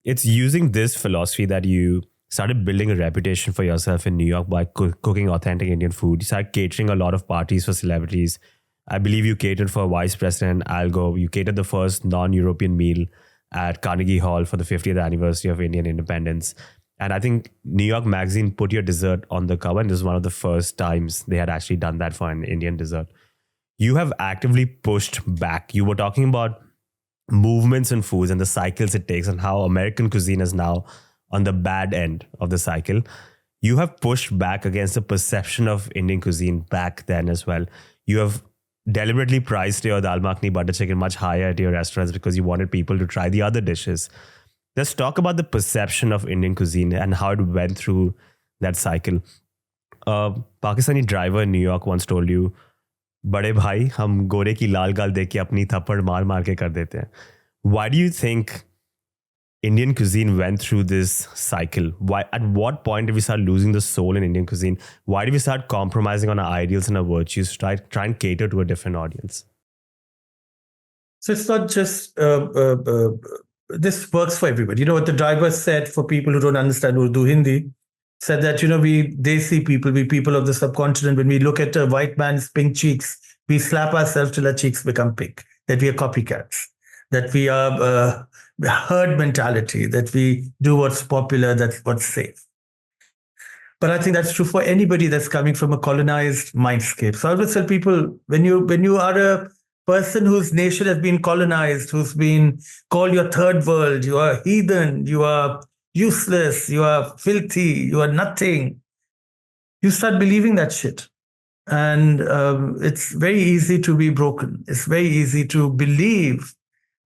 it's using this philosophy that you started building a reputation for yourself in New York by cooking authentic Indian food. You started catering a lot of parties for celebrities. I believe you catered for Vice President Al Gore. You catered the first non-European meal at Carnegie Hall for the 50th anniversary of Indian independence. And I think New York Magazine put your dessert on the cover, and this was one of the first times they had actually done that for an Indian dessert. You have actively pushed back. You were talking about movements in foods and the cycles it takes, and how American cuisine is now on the bad end of the cycle. You have pushed back against the perception of Indian cuisine back then as well. You have deliberately priced your dal makhani butter chicken much higher at your restaurants because you wanted people to try the other dishes. Let's talk about the perception of Indian cuisine and how it went through that cycle. A Pakistani driver in New York once told you, बड़े भाई हम गोरे की लाल गाल देख के अपनी थप्पड़ मार मार के कर देते हैं. Why do you think Indian cuisine went through this cycle? Why, at what point did we start losing the soul in Indian cuisine? Why did we start compromising on our ideals and our virtues to try and cater to a different audience? So it's not just this works for everybody. You know what the driver said, for people who don't understand Urdu, Hindi, said that, we Desi people, we people of the subcontinent, when we look at a white man's pink cheeks, we slap ourselves till our cheeks become pink, that we are copycats, that we are herd mentality, that we do what's popular, that's what's safe. But I think that's true for anybody that's coming from a colonized mindscape. So I always tell people, when you are a person whose nation has been colonized, who's been called your third world, you are heathen, you are useless, you are filthy, you are nothing, you start believing that shit. And it's very easy to be broken. It's very easy to believe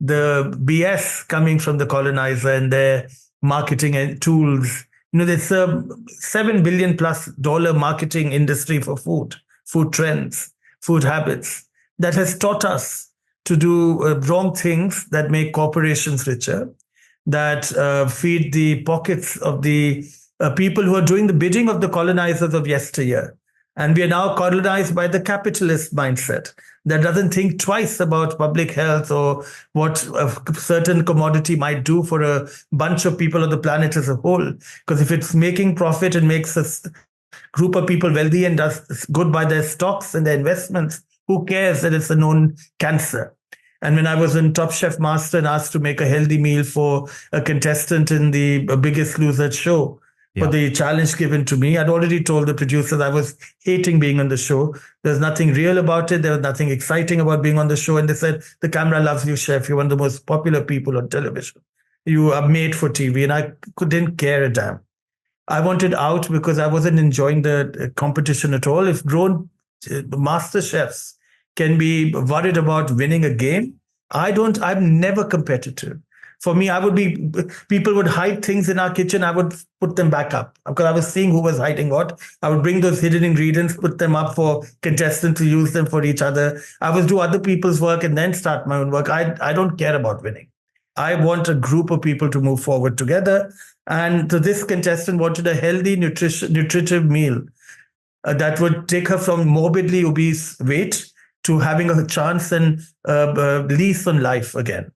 the BS coming from the colonizer and their marketing and tools. There's a $7 billion plus marketing industry for food trends, food habits, that has taught us to do wrong things that make corporations richer, that feed the pockets of the people who are doing the bidding of the colonizers of yesteryear. And we are now colonized by the capitalist mindset that doesn't think twice about public health or what a certain commodity might do for a bunch of people on the planet as a whole. Because if it's making profit and makes a group of people wealthy and does good by their stocks and their investments, who cares that it's a known cancer? And when I was in Top Chef Master and asked to make a healthy meal for a contestant in the Biggest Loser show, for the challenge given to me, I'd already told the producers I was hating being on the show. There's nothing real about it. There was nothing exciting about being on the show. And they said, the camera loves you, chef. You're one of the most popular people on television. You are made for TV. And I didn't care a damn. I wanted out because I wasn't enjoying the competition at all. If grown master chefs can be worried about winning a game, I'm never competitive. For me, people would hide things in our kitchen. I would put them back up because I was seeing who was hiding what. I would bring those hidden ingredients, put them up for contestants to use them for each other. I would do other people's work and then start my own work. I don't care about winning. I want a group of people to move forward together. And so this contestant wanted a healthy, nutritive meal that would take her from morbidly obese weight to having a chance and lease on life again.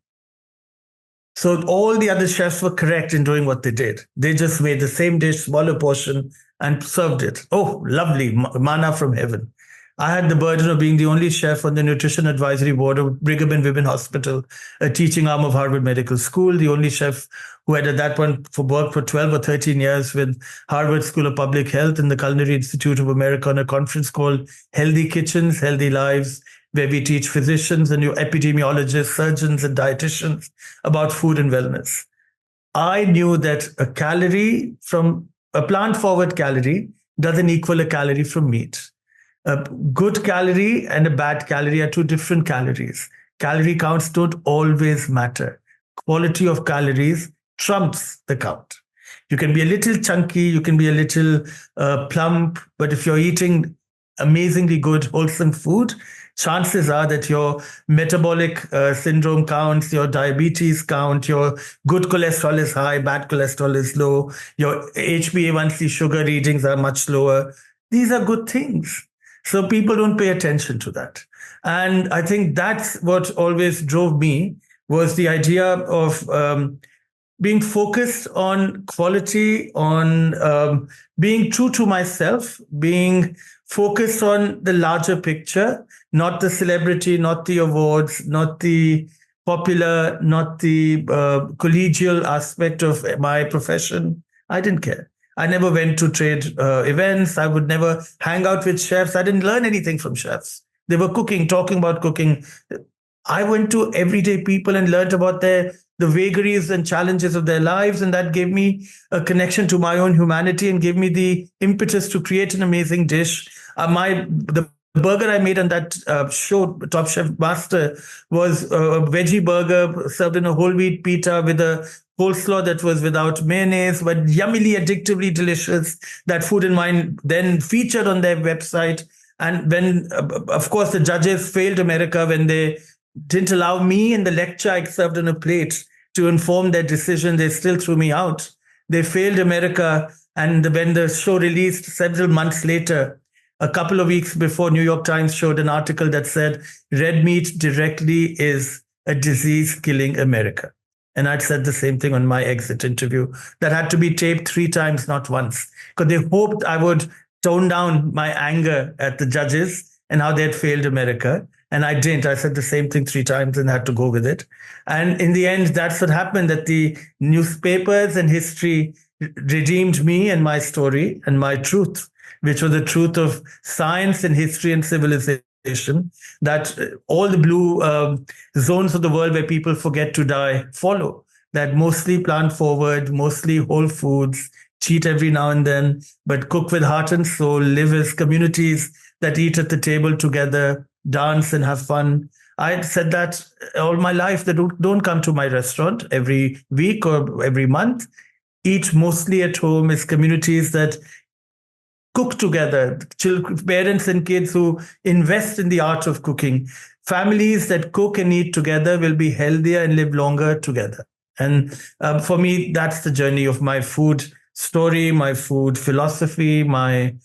So all the other chefs were correct in doing what they did. They just made the same dish, smaller portion, and served it. Oh, lovely, manna from heaven. I had the burden of being the only chef on the Nutrition Advisory Board of Brigham and Women's Hospital, a teaching arm of Harvard Medical School, the only chef who had at that point worked for 12 or 13 years with Harvard School of Public Health and the Culinary Institute of America on a conference called Healthy Kitchens, Healthy Lives, where we teach physicians and epidemiologists, surgeons, and dietitians about food and wellness. I knew that a calorie from a plant-forward calorie doesn't equal a calorie from meat. A good calorie and a bad calorie are two different calories. Calorie counts don't always matter. Quality of calories trumps the count. You can be a little chunky, you can be a little plump, but if you're eating amazingly good, wholesome food, chances are that your metabolic syndrome counts, your diabetes count, your good cholesterol is high, bad cholesterol is low, your HbA1c sugar readings are much lower. These are good things. So people don't pay attention to that. And I think that's what always drove me, was the idea of being focused on quality, on being true to myself, being focused on the larger picture, not the celebrity, not the awards, not the popular, not the collegial aspect of my profession. I didn't care. I never went to trade events. I would never hang out with chefs. I didn't learn anything from chefs. They were cooking, talking about cooking. I went to everyday people and learned about the vagaries and challenges of their lives, and that gave me a connection to my own humanity and gave me the impetus to create an amazing dish. The burger I made on that show, Top Chef Master, was a veggie burger served in a whole wheat pita with a coleslaw that was without mayonnaise, but yummily, addictively delicious. That Food and Wine then featured on their website. And when, of course, the judges failed America when they didn't allow me and the lecture I served on a plate to inform their decision, they still threw me out. They failed America. And when the show released several months later, a couple of weeks before, New York Times showed an article that said red meat directly is a disease killing America. And I'd said the same thing on my exit interview. That had to be taped 3 times, not once, because they hoped I would tone down my anger at the judges and how they had failed America. And I didn't. I said the same thing 3 times and had to go with it. And in the end, that's what happened, that the newspapers and history redeemed me and my story and my truth, which was the truth of science and history and civilization, that all the blue zones of the world where people forget to die follow, that mostly plant forward, mostly whole foods, cheat every now and then, but cook with heart and soul, live as communities that eat at the table together, dance and have fun. I said that all my life, that don't come to my restaurant every week or every month. Eat mostly at home, as communities that cook together, parents and kids who invest in the art of cooking. Families that cook and eat together will be healthier and live longer together. And for me, that's the journey of my food story, my food philosophy, my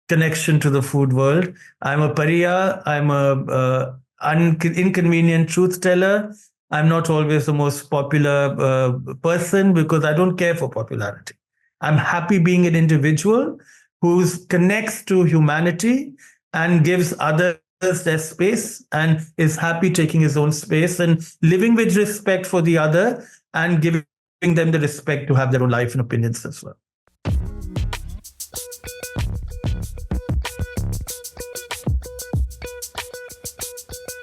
connection to the food world. I'm a pariah. I'm a inconvenient truth teller. I'm not always the most popular person because I don't care for popularity. I'm happy being an individual who connects to humanity and gives others their space and is happy taking his own space and living with respect for the other and giving them the respect to have their own life and opinions as well.